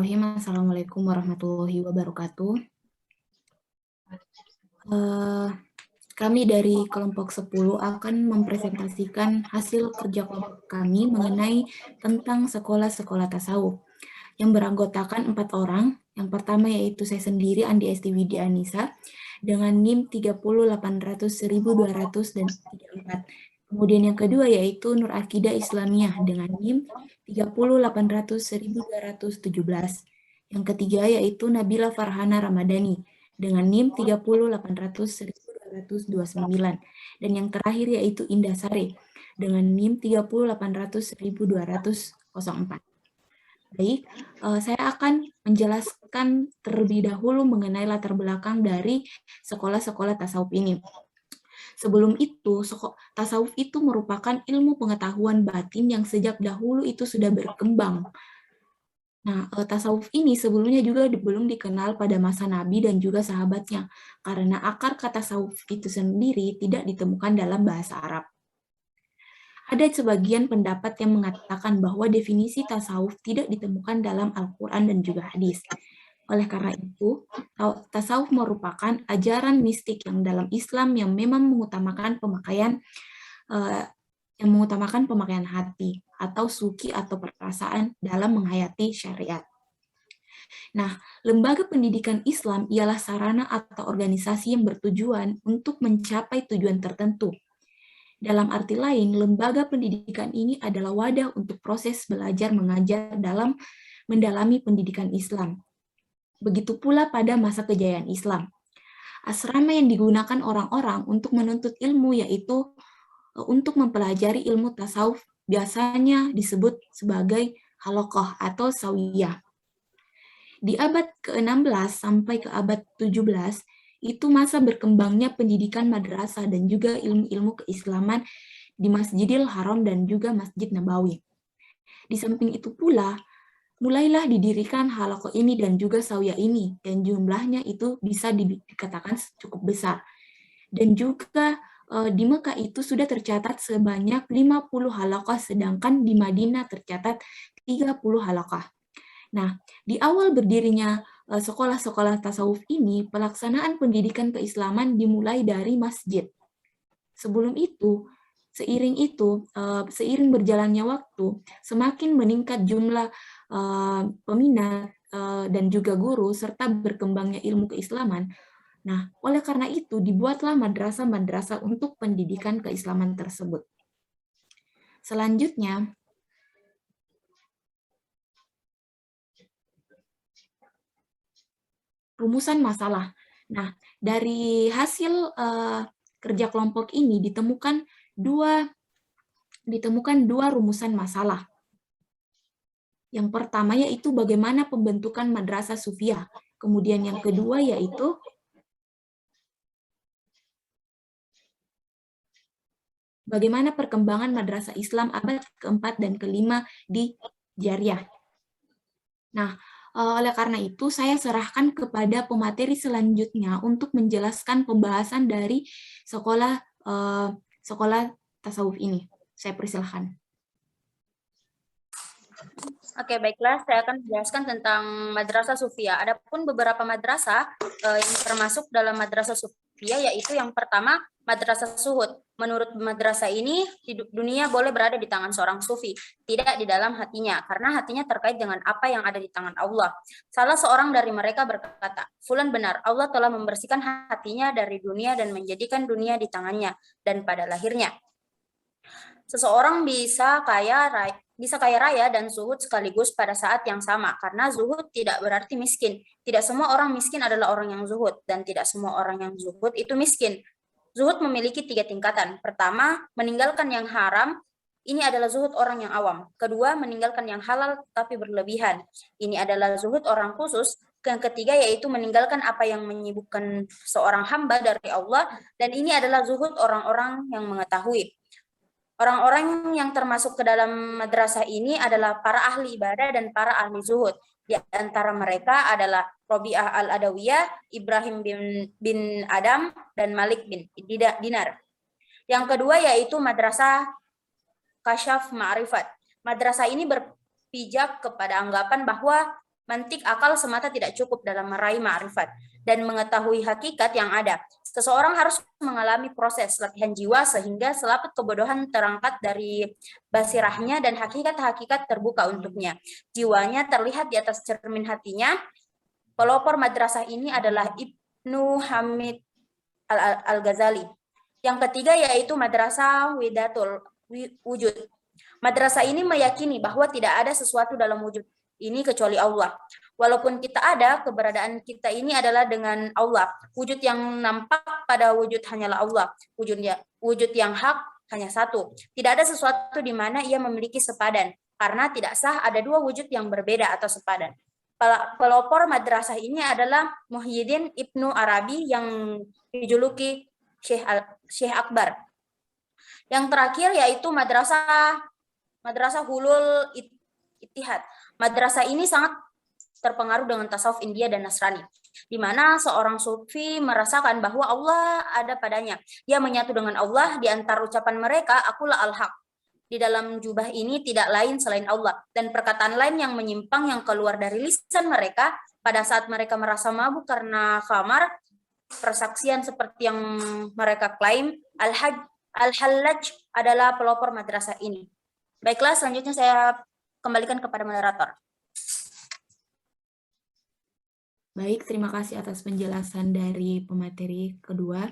Bismillahirrahmanirrahim. Assalamualaikum warahmatullahi wabarakatuh. Kami dari kelompok 10 akan mempresentasikan hasil kerja kelompok kami mengenai tentang sekolah-sekolah tasawuf yang beranggotakan 4 orang. Yang pertama yaitu saya sendiri, Andi Esti Widya Anissa, dengan NIM 30.800.234. Kemudian yang kedua yaitu Nur Akidah Islamiyah dengan NIM 30.800.217. Yang ketiga yaitu Nabila Farhana Ramadhani dengan NIM 30.800.229. Dan yang terakhir yaitu Indah Sari dengan NIM 30.800.204. Baik, saya akan menjelaskan terlebih dahulu mengenai latar belakang dari sekolah-sekolah tasawuf ini. Sebelum itu, tasawuf itu merupakan ilmu pengetahuan batin yang sejak dahulu itu sudah berkembang. Nah, tasawuf ini sebelumnya juga belum dikenal pada masa Nabi dan juga sahabatnya, karena akar kata tasawuf itu sendiri tidak ditemukan dalam bahasa Arab. Ada sebagian pendapat yang mengatakan bahwa definisi tasawuf tidak ditemukan dalam Al-Quran dan juga hadis. Oleh karena itu, tasawuf merupakan ajaran mistik yang dalam Islam yang memang mengutamakan pemakaian hati atau suki atau perasaan dalam menghayati syariat. Nah, lembaga pendidikan Islam ialah sarana atau organisasi yang bertujuan untuk mencapai tujuan tertentu. Dalam arti lain, lembaga pendidikan ini adalah wadah untuk proses belajar mengajar dalam mendalami pendidikan Islam. Begitu pula pada masa kejayaan Islam. Asrama yang digunakan orang-orang untuk menuntut ilmu yaitu untuk mempelajari ilmu tasawuf biasanya disebut sebagai halaqah atau sawiyah. Di abad ke-16 sampai ke abad 17, itu masa berkembangnya pendidikan madrasah dan juga ilmu-ilmu keislaman di Masjidil Haram dan juga Masjid Nabawi. Di samping itu pula, mulailah didirikan halaqah ini dan juga sawiyah ini, dan jumlahnya itu bisa dikatakan cukup besar. Dan juga di Mekah itu sudah tercatat sebanyak 50 halaqah, sedangkan di Madinah tercatat 30 halaqah. Nah, di awal berdirinya sekolah-sekolah tasawuf ini, pelaksanaan pendidikan keislaman dimulai dari masjid. Sebelum itu, seiring berjalannya waktu, semakin meningkat jumlah peminat dan juga guru, serta berkembangnya ilmu keislaman. Nah, oleh karena itu, dibuatlah madrasah-madrasah untuk pendidikan keislaman tersebut. Selanjutnya, rumusan masalah. Nah, dari hasil kerja kelompok ini ditemukan dua rumusan masalah. Yang pertama yaitu bagaimana pembentukan madrasah sufiyah. Kemudian yang kedua yaitu bagaimana perkembangan madrasah Islam abad keempat dan kelima di Jariah. Nah, oleh karena itu, saya serahkan kepada pemateri selanjutnya untuk menjelaskan pembahasan dari sekolah tasawuf ini. Saya persilahkan. Oke, baiklah. Saya akan menjelaskan tentang madrasah sufiyah. Adapun beberapa madrasah yang termasuk dalam madrasah sufiyah, yaitu yang pertama, madrasah suhud. Menurut madrasah ini, dunia boleh berada di tangan seorang sufi, tidak di dalam hatinya, karena hatinya terkait dengan apa yang ada di tangan Allah. Salah seorang dari mereka berkata, "Fulan benar, Allah telah membersihkan hatinya dari dunia dan menjadikan dunia di tangannya, dan pada lahirnya." Seseorang bisa kaya raya dan zuhud sekaligus pada saat yang sama, karena zuhud tidak berarti miskin. Tidak semua orang miskin adalah orang yang zuhud, dan tidak semua orang yang zuhud itu miskin. Zuhud memiliki 3 tingkatan. Pertama, meninggalkan yang haram. Ini adalah zuhud orang yang awam. Kedua, meninggalkan yang halal tapi berlebihan. Ini adalah zuhud orang khusus. Yang ketiga yaitu meninggalkan apa yang menyibukkan seorang hamba dari Allah. Dan ini adalah zuhud orang-orang yang mengetahui. Orang-orang yang termasuk ke dalam madrasah ini adalah para ahli ibadah dan para ahli zuhud. Di antara mereka adalah Robi'ah al-Adawiyah, Ibrahim bin Adam, dan Malik bin Dinar. Yang kedua yaitu madrasah Kasyaf Ma'rifat. Madrasah ini berpijak kepada anggapan bahwa Mantik akal semata tidak cukup dalam meraih ma'rifat dan mengetahui hakikat yang ada. Seseorang harus mengalami proses latihan jiwa sehingga selaput kebodohan terangkat dari basirahnya dan hakikat-hakikat terbuka untuknya. Jiwanya terlihat di atas cermin hatinya. Pelopor madrasah ini adalah Ibnu Hamid Al-Ghazali. Yang ketiga yaitu Madrasah Widatul Wujud. Madrasah ini meyakini bahwa tidak ada sesuatu dalam wujud ini kecuali Allah. Walaupun kita ada, keberadaan kita ini adalah dengan Allah. Wujud yang nampak pada wujud hanyalah Allah. Wujud yang hak hanya satu. Tidak ada sesuatu di mana ia memiliki sepadan. Karena tidak sah ada dua wujud yang berbeda atau sepadan. Pelopor madrasah ini adalah Muhyiddin Ibnu Arabi yang dijuluki Syekh Akbar. Yang terakhir yaitu Madrasah Hulul Ittihad. Madrasah ini sangat terpengaruh dengan tasawuf India dan Nasrani, di mana seorang sufi merasakan bahwa Allah ada padanya. Dia menyatu dengan Allah di antara ucapan mereka, akulah al-haq. Di dalam jubah ini tidak lain selain Allah. Dan perkataan lain yang menyimpang yang keluar dari lisan mereka pada saat mereka merasa mabuk karena khamar, persaksian seperti yang mereka klaim, Al-Hallaj adalah pelopor madrasah ini. Baiklah, selanjutnya saya kembalikan kepada moderator. Baik, terima kasih atas penjelasan dari pemateri kedua.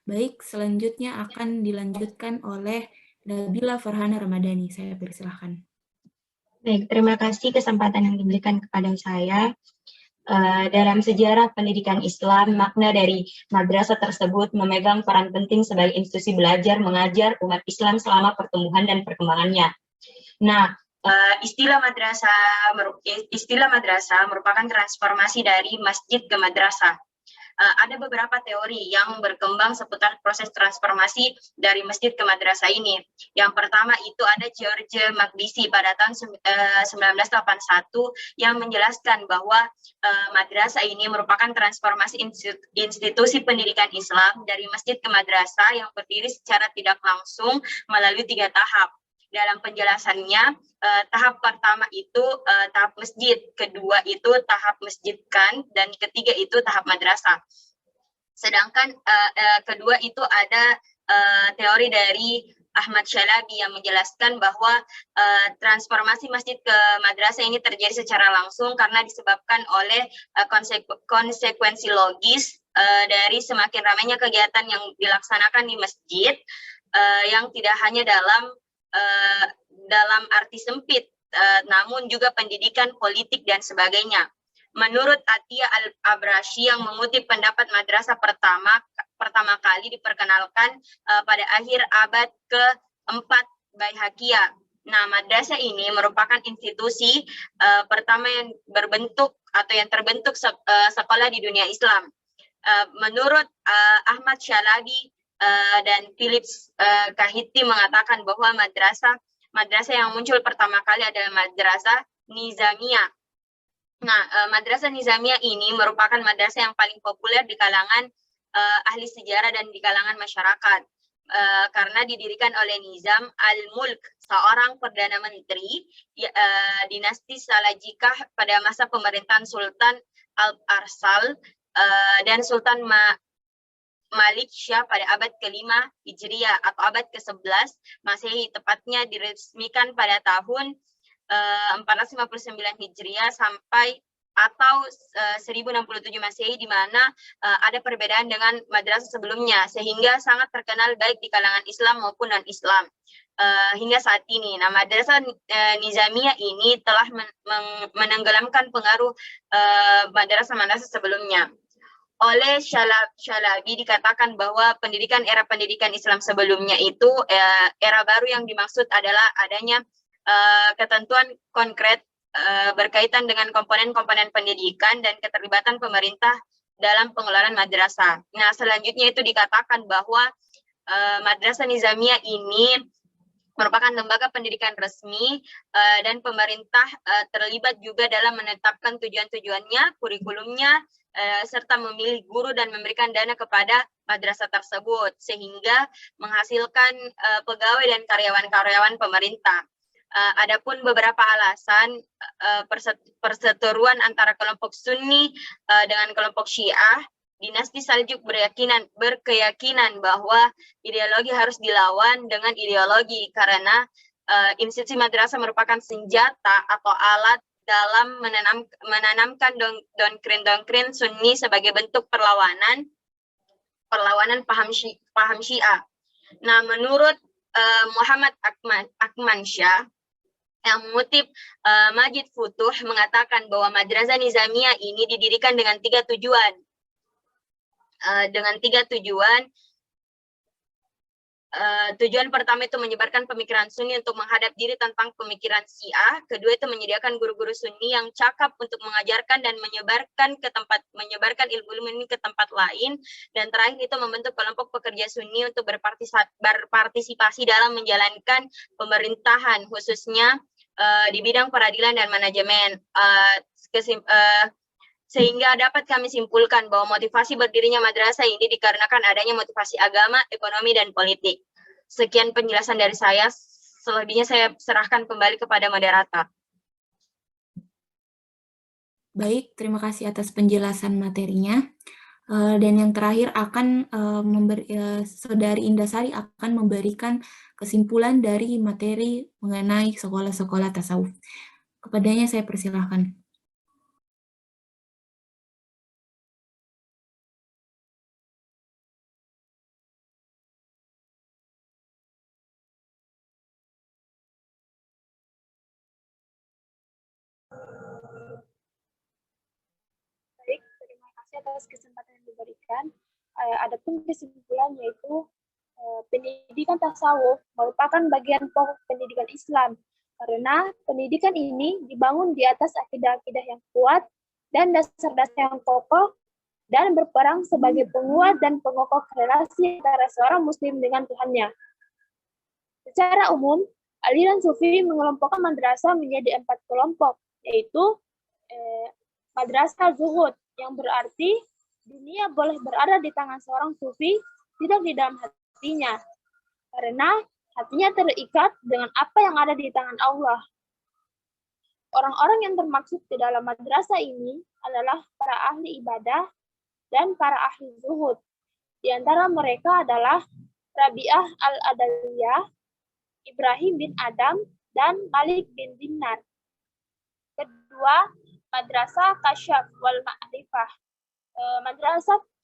Baik, selanjutnya akan dilanjutkan oleh Nabila Farhana Ramadhani. Saya persilahkan. Baik, terima kasih kesempatan yang diberikan kepada saya. Dalam sejarah pendidikan Islam, makna dari madrasah tersebut memegang peran penting sebagai institusi belajar mengajar umat Islam selama pertumbuhan dan perkembangannya. Nah, istilah madrasah merupakan transformasi dari masjid ke madrasah. Ada beberapa teori yang berkembang seputar proses transformasi dari masjid ke madrasah ini. Yang pertama itu ada George Makdisi pada tahun 1981 yang menjelaskan bahwa madrasah ini merupakan transformasi institusi pendidikan Islam dari masjid ke madrasah yang berdiri secara tidak langsung melalui 3 tahap. Dalam penjelasannya, tahap pertama itu tahap masjid, kedua itu tahap masjidkan, dan ketiga itu tahap madrasah. Sedangkan kedua itu ada teori dari Ahmad Syalabi yang menjelaskan bahwa transformasi masjid ke madrasah ini terjadi secara langsung karena disebabkan oleh konsekuensi logis dari semakin ramainya kegiatan yang dilaksanakan di masjid yang tidak hanya dalam arti sempit, namun juga pendidikan, politik, dan sebagainya. Menurut Atia Al-Abrashi yang mengutip pendapat madrasah pertama kali diperkenalkan pada akhir abad ke-4 Baihaqiyah. Nah, madrasah ini merupakan institusi pertama yang terbentuk sekolah di dunia Islam. Menurut Ahmad Syalabi dan Philips Kahiti mengatakan bahwa madrasah yang muncul pertama kali adalah madrasah Nizamiyah. Nah, madrasah Nizamiyah ini merupakan madrasah yang paling populer di kalangan ahli sejarah dan di kalangan masyarakat karena didirikan oleh Nizam al-Mulk, seorang perdana menteri dinasti Salajikah pada masa pemerintahan Sultan Al-Arsal dan Sultan Malik Syah pada abad ke-5 Hijriah atau abad ke-11 Masehi, tepatnya diresmikan pada tahun 459 Hijriah sampai atau 1067 Masehi, di mana ada perbedaan dengan madrasah sebelumnya sehingga sangat terkenal baik di kalangan Islam maupun non-Islam hingga saat ini. Nah, madrasah Nizamiyah ini telah menenggelamkan pengaruh madrasah-madrasah sebelumnya. Oleh Syalabi dikatakan bahwa era pendidikan Islam sebelumnya itu era baru yang dimaksud adalah adanya ketentuan konkret berkaitan dengan komponen-komponen pendidikan dan keterlibatan pemerintah dalam pengelolaan madrasah. Nah, selanjutnya itu dikatakan bahwa madrasah Nizamiyah ini merupakan lembaga pendidikan resmi dan pemerintah terlibat juga dalam menetapkan tujuan-tujuannya, kurikulumnya, serta memilih guru dan memberikan dana kepada madrasah tersebut sehingga menghasilkan pegawai dan karyawan-karyawan pemerintah. Adapun beberapa alasan perseteruan antara kelompok Sunni dengan kelompok Syiah, dinasti Saljuk berkeyakinan bahwa ideologi harus dilawan dengan ideologi karena institusi madrasah merupakan senjata atau alat dalam menanamkan doktrin Sunni sebagai bentuk perlawanan paham Syiah. Nah, menurut Muhammad Akman Shah yang mengutip Majid Futuh mengatakan bahwa Madrasah Nizamiyah ini didirikan dengan tiga tujuan. Tujuan pertama itu menyebarkan pemikiran Sunni untuk menghadap diri tentang pemikiran Syiah. Kedua itu menyediakan guru-guru Sunni yang cakap untuk mengajarkan dan menyebarkan ilmu-ilmu ini ke tempat lain. Dan terakhir itu membentuk kelompok pekerja Sunni untuk berpartisipasi dalam menjalankan pemerintahan, khususnya di bidang peradilan dan manajemen. Sehingga dapat kami simpulkan bahwa motivasi berdirinya madrasah ini dikarenakan adanya motivasi agama, ekonomi, dan politik. Sekian penjelasan dari saya, selebihnya saya serahkan kembali kepada moderator. Baik, terima kasih atas penjelasan materinya. Dan yang terakhir akan Saudari Indasari akan memberikan kesimpulan dari materi mengenai sekolah-sekolah tasawuf. Kepadanya saya persilahkan. Baik, terima kasih atas kesempatan yang diberikan. Adapun kesimpulan yaitu pendidikan tasawuf merupakan bagian pokok pendidikan Islam karena pendidikan ini dibangun di atas akidah-akidah yang kuat dan dasar-dasar yang kokoh dan berperan sebagai penguat dan pengokoh relasi antara seorang muslim dengan Tuhannya. Secara umum, aliran sufi mengelompokkan madrasah menjadi 4 kelompok, yaitu madrasah zuhud, yang berarti dunia boleh berada di tangan seorang sufi, tidak di dalam hatinya, karena hatinya terikat dengan apa yang ada di tangan Allah. Orang-orang yang termaksud di dalam madrasah ini adalah para ahli ibadah dan para ahli zuhud. Di antara mereka adalah Rabi'ah al-Adawiyah, Ibrahim bin Adam, dan Malik bin Dinar. Kedua, Madrasah Kasyaf wal Ma'rifah.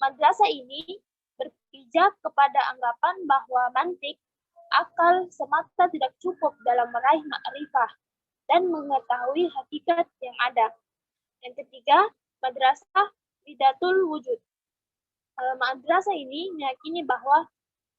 Madrasah ini berpijak kepada anggapan bahwa mantik, akal semata tidak cukup dalam meraih ma'rifah dan mengetahui hakikat yang ada. Yang ketiga, Madrasah Widatul Wujud. Madrasah ini meyakini bahwa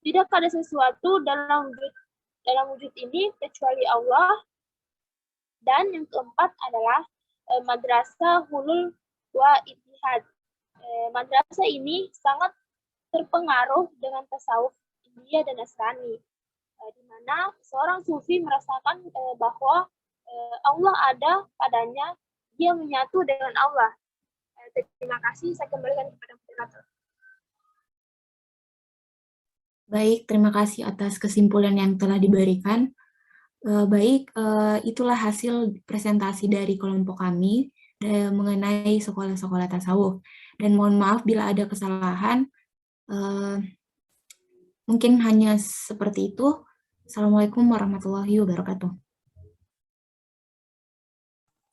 tidak ada sesuatu dalam wujud ini kecuali Allah. Dan yang keempat adalah Madrasah Hulul wa Ittihad. Madrasah ini sangat terpengaruh dengan tasawuf India dan Nasrani, di mana seorang sufi merasakan bahwa Allah ada padanya, dia menyatu dengan Allah. Terima kasih, saya kembalikan kepada moderator. Baik, terima kasih atas kesimpulan yang telah diberikan. Baik, itulah hasil presentasi dari kelompok kami mengenai sekolah-sekolah tasawuf. Dan mohon maaf bila ada kesalahan, mungkin hanya seperti itu. Assalamualaikum warahmatullahi wabarakatuh.